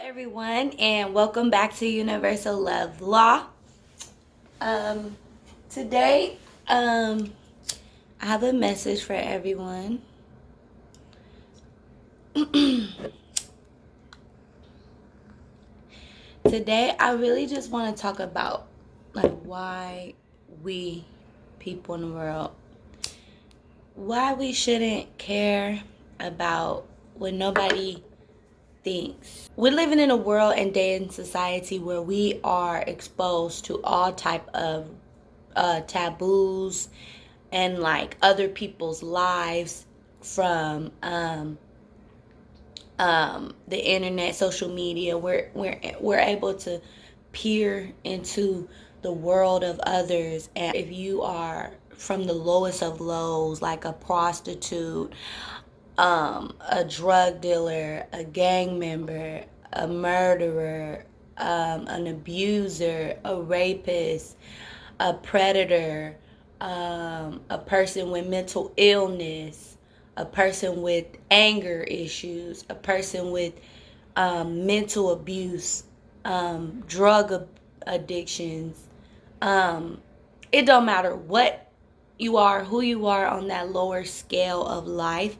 everyone, and welcome back to Universal Love Law. Um, Today, I have a message for everyone. Today, I really just want to talk about why we people in the world, why we shouldn't care about what nobody thinks. We're living in a world and day in society where we are exposed to all type of taboos and other people's lives from the internet, social media. We're able to peer into the world of others, and if you are from the lowest of lows, like a prostitute, a drug dealer, a gang member, a murderer, an abuser, a rapist, a predator, a person with mental illness, a person with anger issues, a person with mental abuse, drug addictions. It don't matter what you are, who you are on that lower scale of life.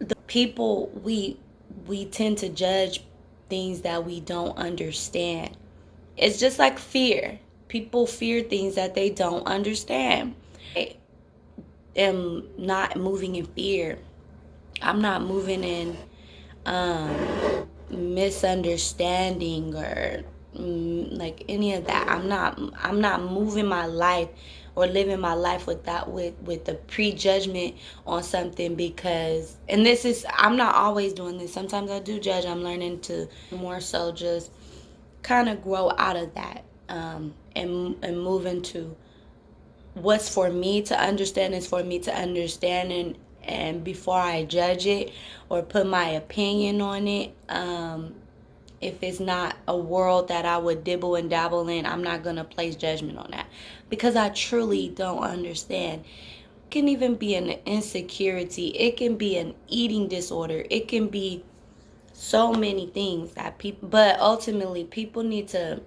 The people we tend to judge things that we don't understand. It's just like fear. People fear things that they don't understand. I am not moving in fear. I'm not moving in misunderstanding or any of that. I'm not moving my life or living my life with that with the prejudgment on something, because and this is I'm not always doing this. Sometimes I do judge. I'm learning to more so just kind of grow out of that, and move into what's for me to understand is for me to understand, and before I judge it or put my opinion on it, if it's not a world that I would dibble and dabble in, I'm not going to place judgment on that because I truly don't understand. It can even be an insecurity, it can be an eating disorder, it can be so many things that people, but ultimately people need to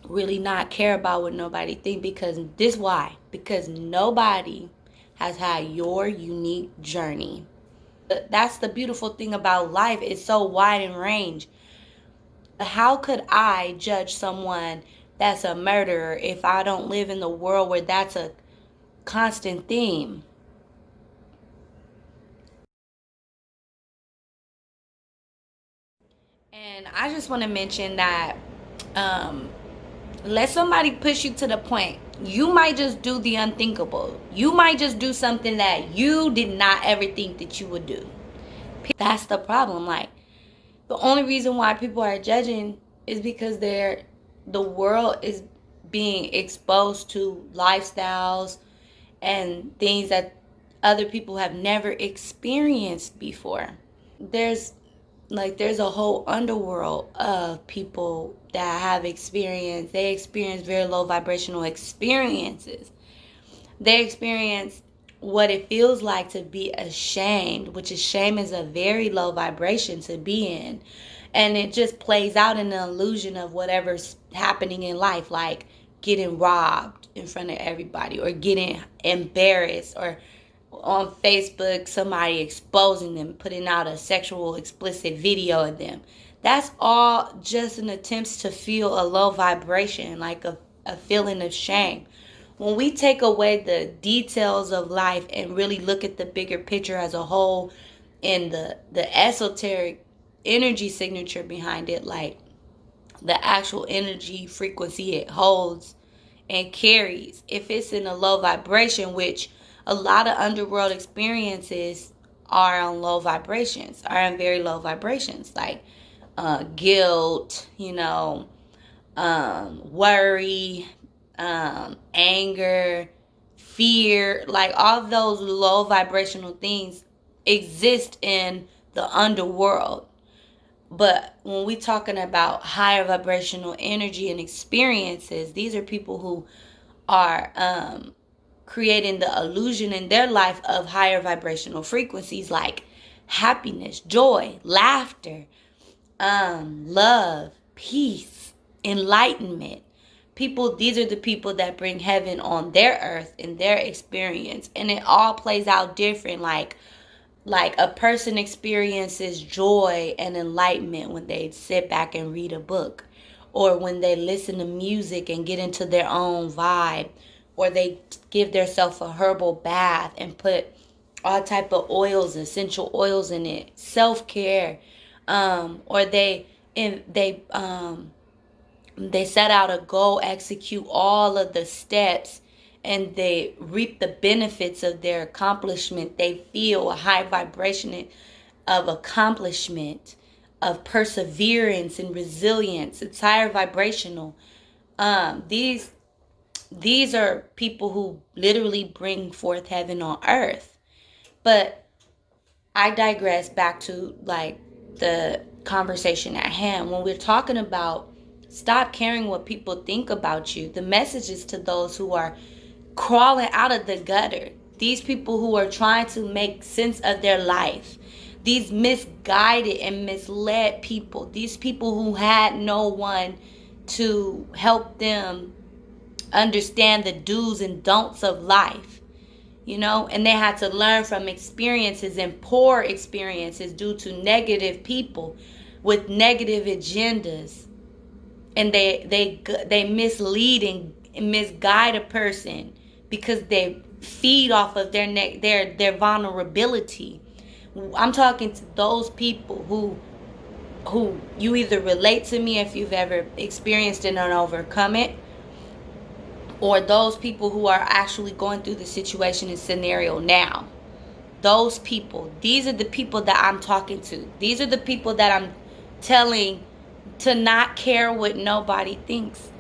really not care about what nobody think, because this why, because nobody has had your unique journey. That's the beautiful thing about life. It's so wide in range. How could I judge someone that's a murderer if I don't live in the world where that's a constant theme? And I just want to mention that, um, let somebody push you to the point. You might just do the unthinkable. You might just do something that you did not ever think that you would do. That's the problem. The only reason why people are judging is because the world is being exposed to lifestyles and things that other people have never experienced before. There's a whole underworld of people that have experienced, they experience very low vibrational experiences. They experience what it feels like to be ashamed, which is, shame is a very low vibration to be in. And it just plays out in the illusion of whatever's happening in life, like getting robbed in front of everybody, or getting embarrassed, or on Facebook somebody exposing them, putting out a sexual explicit video of them. That's all just an attempt to feel a low vibration, like a feeling of shame. When we take away the details of life and really look at the bigger picture as a whole, and the esoteric energy signature behind it, like the actual energy frequency it holds and carries, if it's in a low vibration, which a lot of underworld experiences are on low vibrations, are in very low vibrations, like guilt, worry, anger, fear, like all those low vibrational things exist in the underworld. But when we're talking about higher vibrational energy and experiences, these are people who are creating the illusion in their life of higher vibrational frequencies like happiness, joy, laughter, love, peace, enlightenment. People, these are the people that bring heaven on their earth in their experience. And it all plays out different. Like a person experiences joy and enlightenment when they sit back and read a book, or when they listen to music and get into their own vibe, or they give themselves a herbal bath and put all type of oils, essential oils in it, self-care. Or they set out a goal, execute all of the steps, and they reap the benefits of their accomplishment. They feel a high vibration of accomplishment, of perseverance and resilience. It's higher vibrational. These are people who literally bring forth heaven on earth. But I digress back to like the conversation at hand. When we're talking about stop caring what people think about you, the message is to those who are crawling out of the gutter. These people who are trying to make sense of their life. These misguided and misled people. These people who had no one to help them understand the do's and don'ts of life, and they had to learn from experiences and poor experiences due to negative people with negative agendas, and they mislead and misguide a person because they feed off of their vulnerability. I'm talking to those people who you either relate to me if you've ever experienced it and overcome it, or those people who are actually going through the situation and scenario now. Those people, these are the people that I'm talking to. These are the people that I'm telling to not care what nobody thinks.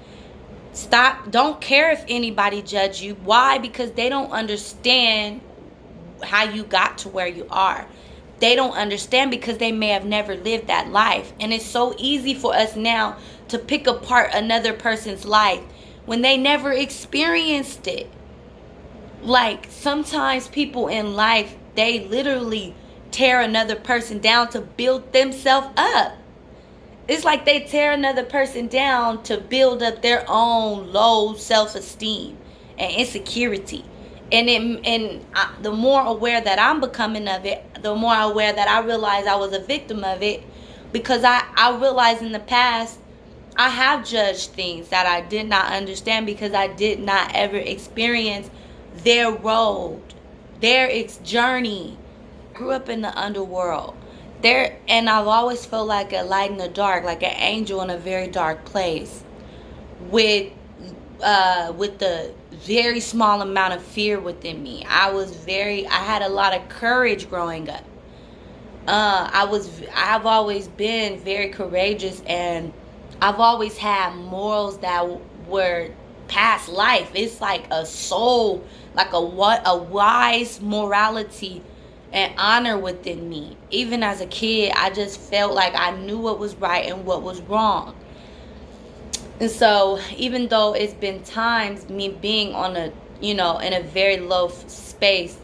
Don't care if anybody judge you. Why? Because they don't understand how you got to where you are. They don't understand because they may have never lived that life. And it's so easy for us now to pick apart another person's life when they never experienced it. Like, sometimes people in life, they literally tear another person down to build themselves up. It's like they tear another person down to build up their own low self-esteem and insecurity. The more aware that I'm becoming of it, the more aware that I realize I was a victim of it, because I realized in the past I have judged things that I did not understand because I did not ever experience their road, their journey. Grew up in the underworld. And I've always felt like a light in the dark, like an angel in a very dark place, with the very small amount of fear within me. I had a lot of courage growing up. I've always been very courageous, and I've always had morals that were past life. It's like a soul, like a wise morality and honor within me. Even as a kid, I just felt like I knew what was right and what was wrong. And so, even though it's been times me being on in a very low space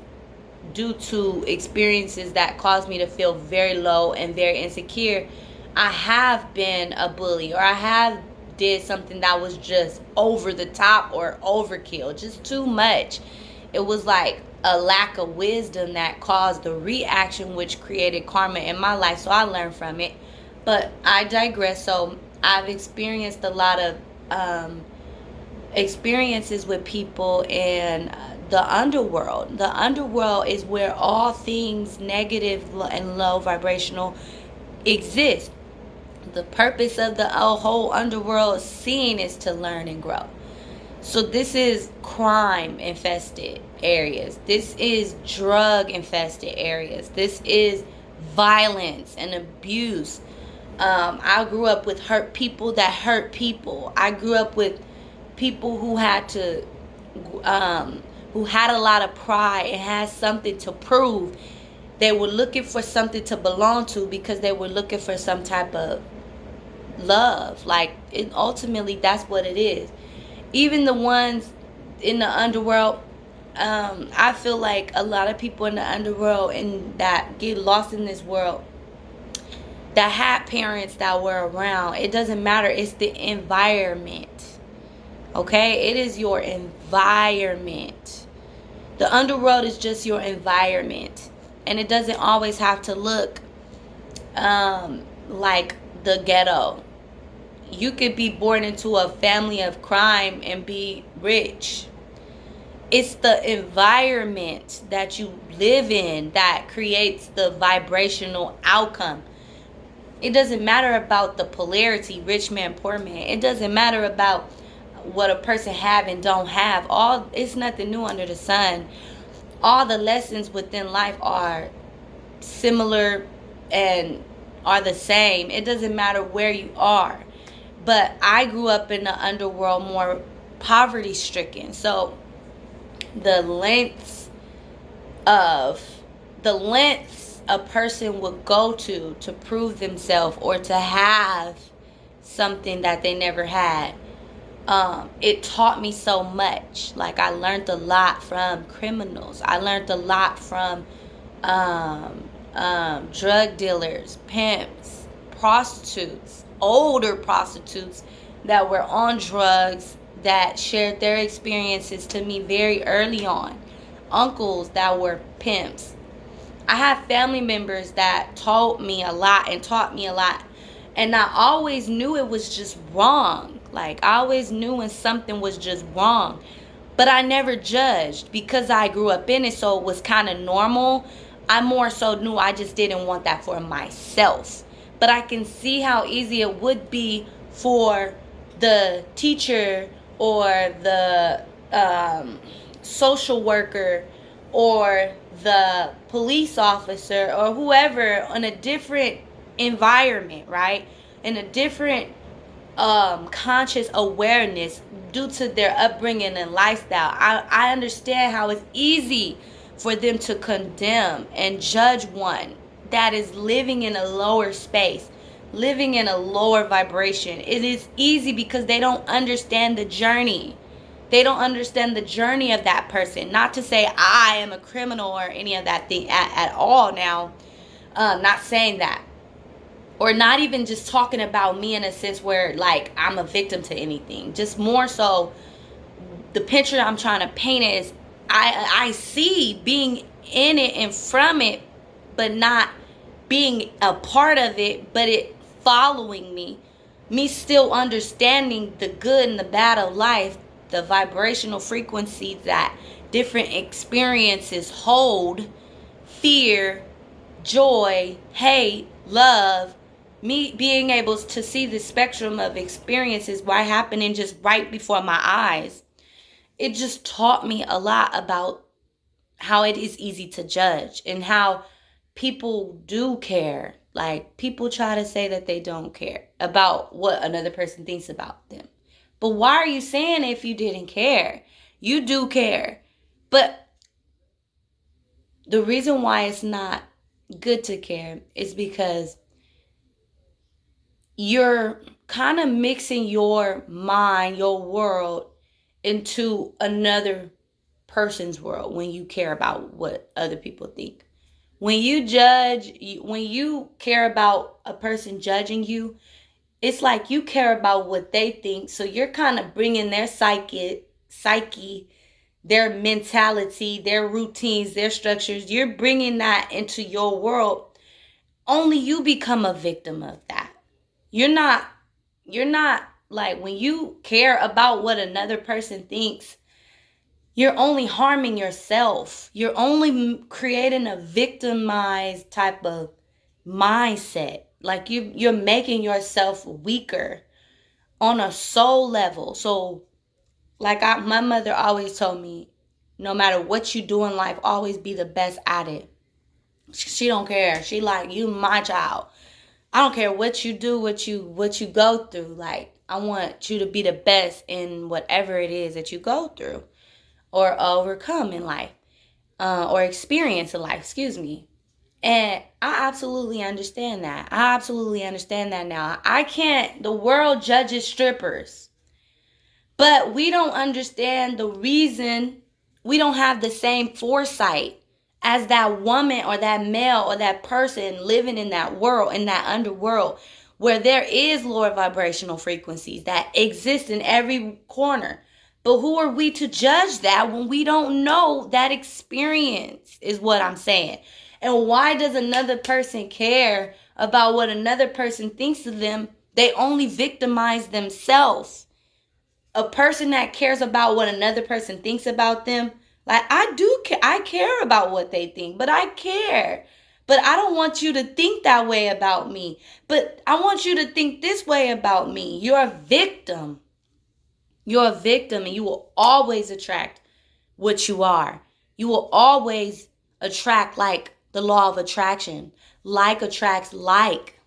due to experiences that caused me to feel very low and very insecure, I have been a bully, or I have did something that was just over the top or overkill, just too much. It was like a lack of wisdom that caused the reaction, which created karma in my life. So I learned from it. But I digress. So I've experienced a lot of experiences with people in the underworld. The underworld is where all things negative and low vibrational exist. The purpose of the whole underworld scene is to learn and grow. So this is crime infested areas. This is drug infested areas. This is violence and abuse. I grew up with hurt people that hurt people. I grew up with people who who had a lot of pride and had something to prove. They were looking for something to belong to because they were looking for some type of love. Like, ultimately, that's what it is. Even the ones in the underworld, I feel like a lot of people in the underworld and that get lost in this world, that had parents that were around. It doesn't matter. It's the environment. Okay? It is your environment. The underworld is just your environment. And it doesn't always have to look like the ghetto. You could be born into a family of crime and be rich. It's the environment that you live in that creates the vibrational outcome. It doesn't matter about the polarity, rich man, poor man. It doesn't matter about what a person have and don't have. All it's nothing new under the sun. All the lessons within life are similar and are the same. It doesn't matter where you are. But I grew up in the underworld more poverty stricken. So the lengths of the lengths a person would go to prove themselves or to have something that they never had, it taught me so much. Like, I learned a lot from criminals. I learned a lot from drug dealers, pimps, prostitutes, older prostitutes that were on drugs, that shared their experiences to me very early on. Uncles that were pimps. I have family members that told me a lot and taught me a lot. And I always knew it was just wrong. Like, I always knew when something was just wrong. But I never judged because I grew up in it, so it was kind of normal. I more so knew I just didn't want that for myself. But I can see how easy it would be for the teacher or the social worker or the police officer or whoever in a different environment, right? In a different conscious awareness due to their upbringing and lifestyle. I understand how it's easy for them to condemn and judge one that is living in a lower space, living in a lower vibration. It is easy because they don't understand the journey. They don't understand the journey of that person. Not to say I am a criminal or any of that thing at all now. Not saying that. Or not even just talking about me in a sense where, like, I'm a victim to anything. Just more so, the picture I'm trying to paint is I see being in it and from it, but not being a part of it, but it following me. Me still understanding the good and the bad of life, the vibrational frequencies that different experiences hold, fear, joy, hate, love, me being able to see the spectrum of experiences why happening just right before my eyes. It just taught me a lot about how it is easy to judge and how people do care. Like, people try to say that they don't care about what another person thinks about them. But why are you saying if you didn't care? You do care. But the reason why it's not good to care is because you're kind of mixing your mind, your world, into another person's world when you care about what other people think. When you judge, when you care about a person judging you, it's like you care about what they think. So you're kind of bringing their psyche, their mentality, their routines, their structures. You're bringing that into your world. Only you become a victim of that. You're not like, when you care about what another person thinks, you're only harming yourself. You're only creating a victimized type of mindset. Like, you're making yourself weaker on a soul level. So, like, my mother always told me, no matter what you do in life, always be the best at it. She don't care. She like, you my child. I don't care what you do, what you go through. Like, I want you to be the best in whatever it is that you go through or overcome in life, or experience in life. Excuse me. And I absolutely understand that. I absolutely understand that now. I can't. The world judges strippers, but we don't understand the reason. We don't have the same foresight as that woman or that male or that person living in that world, in that underworld, where there is lower vibrational frequencies that exist in every corner. But who are we to judge that when we don't know that experience, is what I'm saying. And why does another person care about what another person thinks of them? They only victimize themselves. A person that cares about what another person thinks about them, like I care about what they think, but I care. But I don't want you to think that way about me. But I want you to think this way about me. You're a victim. You're a victim, and you will always attract what you are. You will always attract, like the law of attraction. Like attracts like.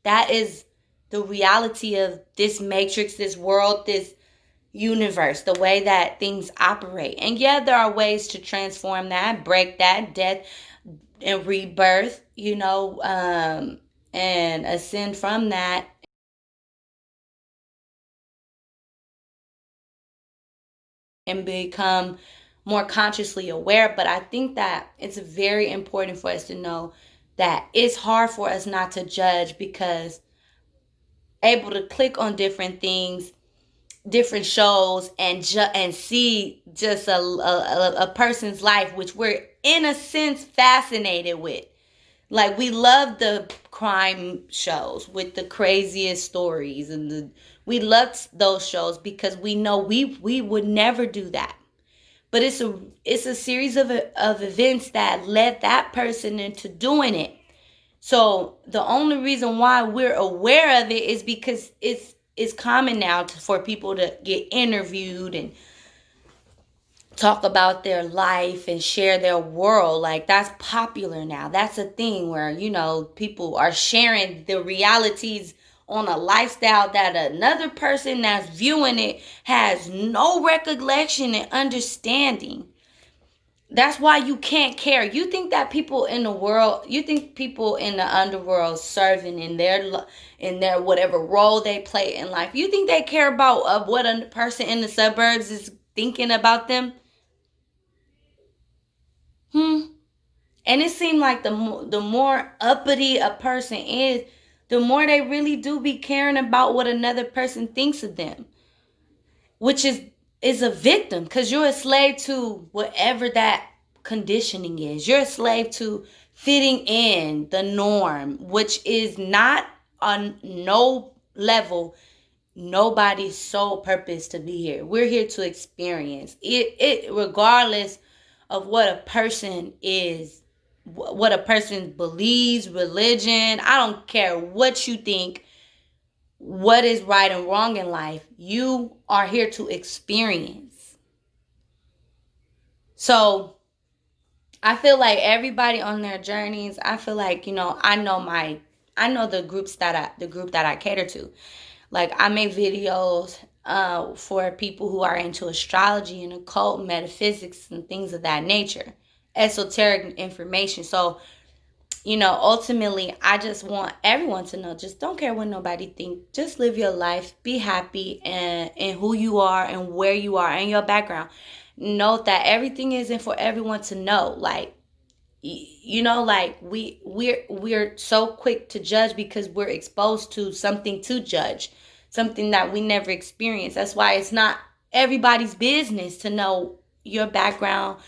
That is the reality of this matrix, this world, this universe, the way that things operate. And yeah, there are ways to transform that, break that, death and rebirth, and ascend from that and become more consciously aware. But I think that it's very important for us to know that it's hard for us not to judge, because able to click on different things, different shows, and see just a person's life, which we're in a sense fascinated with. Like, we love the crime shows with the craziest stories, and we love those shows because we know we would never do that. But it's a series of events that led that person into doing it. So the only reason why we're aware of it is because it's common now for people to get interviewed and talk about their life and share their world. Like, that's popular now. That's a thing where, people are sharing the realities on a lifestyle that another person that's viewing it has no recollection and understanding. That's why you can't care. You think that people in the world, you think people in the underworld serving in their whatever role they play in life, you think they care about what a person in the suburbs is thinking about them? And it seemed like the more uppity a person is, the more they really do be caring about what another person thinks of them, which is a victim, because you're a slave to whatever that conditioning is. You're a slave to fitting in the norm, which is not on no level nobody's sole purpose to be here. We're here to experience it regardless of what a person is, what a person believes, religion. I don't care what you think, what is right and wrong in life. You are here to experience. So I feel like everybody on their journeys, I feel like, I know the group that I cater to. Like, I make videos for people who are into astrology and occult metaphysics and things of that nature, esoteric information. So, ultimately, I just want everyone to know, just don't care what nobody think. Just live your life, be happy and who you are and where you are and your background. Note that everything isn't for everyone to know. Like, like we're so quick to judge because we're exposed to something to judge, something that we never experienced. That's why it's not everybody's business to know your background,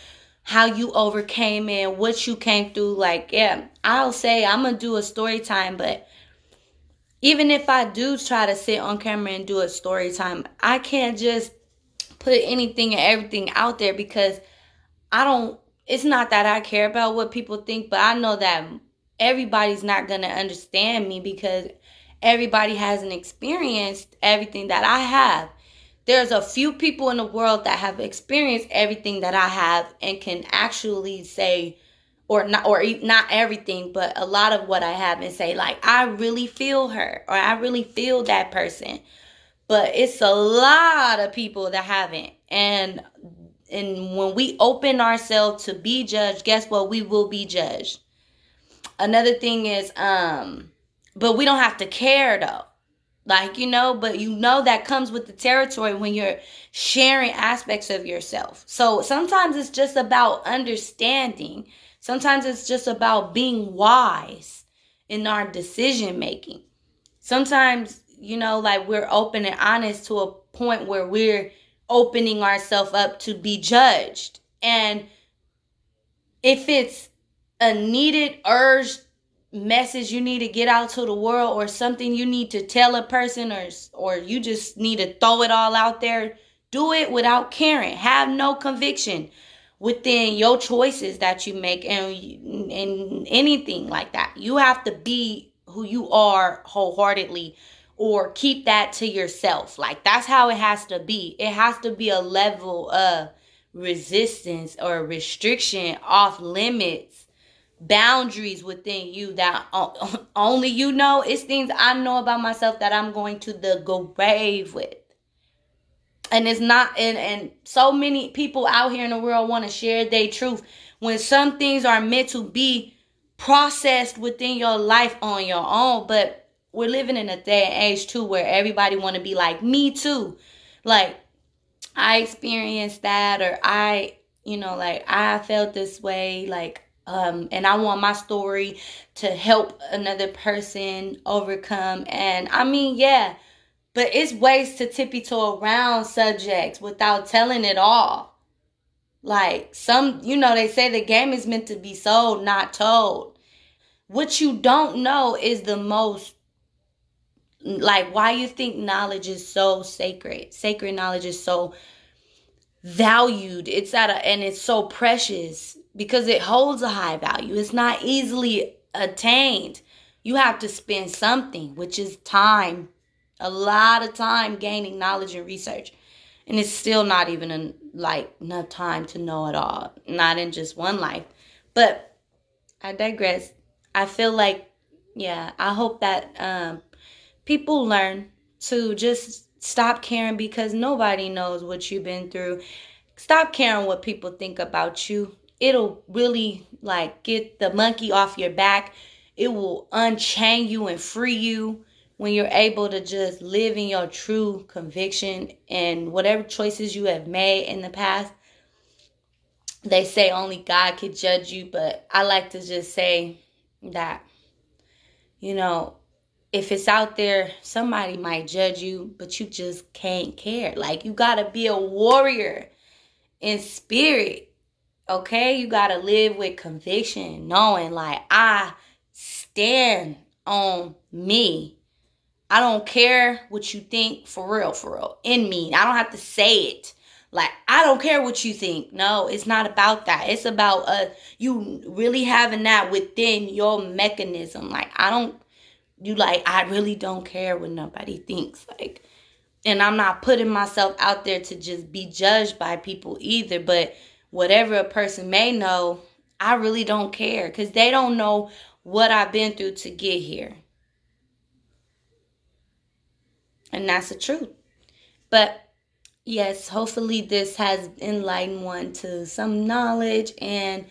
how you overcame it, what you came through. Like, yeah, I'll say I'm gonna do a story time, but even if I do try to sit on camera and do a story time, I can't just put anything and everything out there, because I don't, it's not that I care about what people think, but I know that everybody's not going to understand me, because everybody hasn't experienced everything that I have. There's a few people in the world that have experienced everything that I have and can actually say, or not everything, but a lot of what I have, and say, like, I really feel her, or I really feel that person. But it's a lot of people that haven't. And when we open ourselves to be judged, guess what? We will be judged. Another thing is, but we don't have to care though. Like, but that comes with the territory when you're sharing aspects of yourself. So sometimes it's just about understanding. Sometimes it's just about being wise in our decision making. Sometimes, like we're open and honest to a point where we're opening ourselves up to be judged. And if it's a needed, urged message you need to get out to the world, or something you need to tell a person, or you just need to throw it all out there, do it without caring. Have no conviction within your choices that you make, and anything like that. You have to be who you are wholeheartedly, or keep that to yourself. Like, that's how it has to be. It has to be a level of resistance or restriction, off limits, boundaries within you that only you know. It's things I know about myself that I'm going to the grave with. And it's not, and so many people out here in the world want to share their truth, when some things are meant to be processed within your life on your own. But we're living in a day and age too where everybody want to be like, me too. Like, I experienced that, or like I felt this way, like, and I want my story to help another person overcome. And I mean, yeah, but it's ways to tippy toe around subjects without telling it all. Like, they say the game is meant to be sold, not told. What you don't know is the most, like, why you think knowledge is so sacred. Sacred knowledge is so valued. And it's so precious because it holds a high value. It's not easily attained. You have to spend something, which is time, a lot of time gaining knowledge and research. And it's still not even enough time to know it all, not in just one life. But I digress. I feel like, yeah, I hope that people learn to just stop caring, because nobody knows what you've been through. Stop caring what people think about you. It'll really, like, get the monkey off your back. It will unchain you and free you when you're able to just live in your true conviction and whatever choices you have made in the past. They say only God could judge you, but I like to just say that, you know, if it's out there, somebody might judge you, but you just can't care. Like, you got to be a warrior in spirit. Okay, you gotta live with conviction, knowing, like, I stand on me. I don't care what you think, for real, in me. I don't have to say it. Like, I don't care what you think. No, it's not about that. It's about you really having that within your mechanism. Like, I really don't care what nobody thinks. Like, and I'm not putting myself out there to just be judged by people either. But whatever a person may know, I really don't care, because they don't know what I've been through to get here. And that's the truth. But yes, hopefully this has enlightened one to some knowledge. And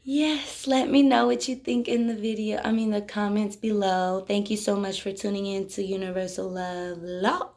yes, let me know what you think in the comments below. Thank you so much for tuning in to Universal Love Law.